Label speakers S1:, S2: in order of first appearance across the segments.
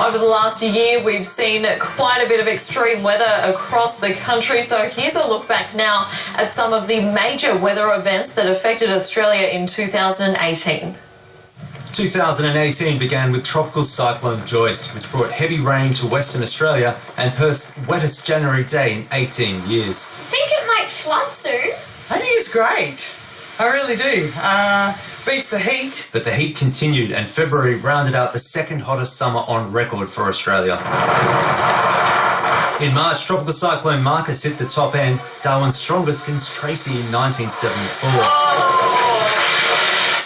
S1: Over the last year, we've seen quite a bit of extreme weather across the country. So here's a look back now at some of the major weather events that affected Australia in 2018.
S2: 2018 began with Tropical Cyclone Joyce, which brought heavy rain to Western Australia and Perth's wettest January day in 18 years.
S3: I think it might flood soon.
S4: I think it's great. I really do. Beats the heat.
S2: But the heat continued and February rounded out the second hottest summer on record for Australia. In March, Tropical Cyclone Marcus hit the top end, Darwin's strongest since Tracy in 1974.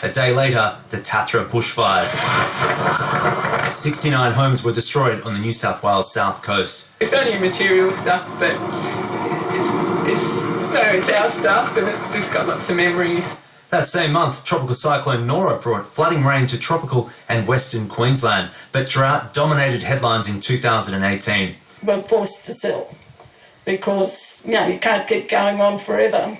S2: A day later, the Tatra bushfires. 69 homes were destroyed on the New South Wales south coast.
S5: It's only material stuff, but it's our stuff and it's just got lots of memories.
S2: That same month, Tropical Cyclone Nora brought flooding rain to tropical and western Queensland, but drought dominated headlines in 2018.
S6: We're forced to sell because, you can't keep going on forever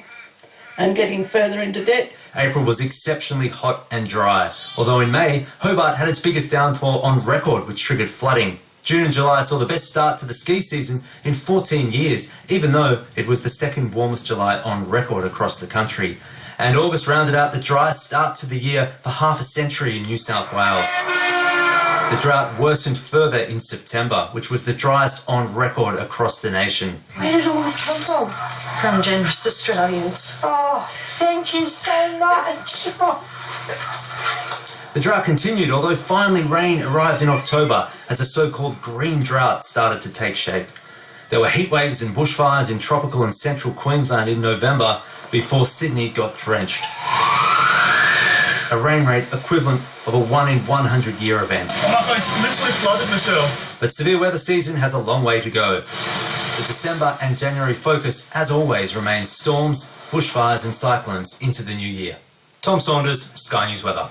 S6: and getting further into debt.
S2: April was exceptionally hot and dry, although in May, Hobart had its biggest downpour on record, which triggered flooding. June and July saw the best start to the ski season in 14 years, even though it was the second warmest July on record across the country. And August rounded out the driest start to the year for half a century in New South Wales. The drought worsened further in September, which was the driest on record across the nation.
S3: Where did all this come from?
S7: From generous Australians.
S6: Oh, thank you so much.
S2: The drought continued, although finally rain arrived in October as a so-called green drought started to take shape. There were heatwaves and bushfires in tropical and central Queensland in November before Sydney got drenched. A rain rate equivalent of a 1 in 100 year event.
S8: I literally flooded myself.
S2: But severe weather season has a long way to go. The December and January focus, as always, remains storms, bushfires and cyclones into the new year. Tom Saunders, Sky News Weather.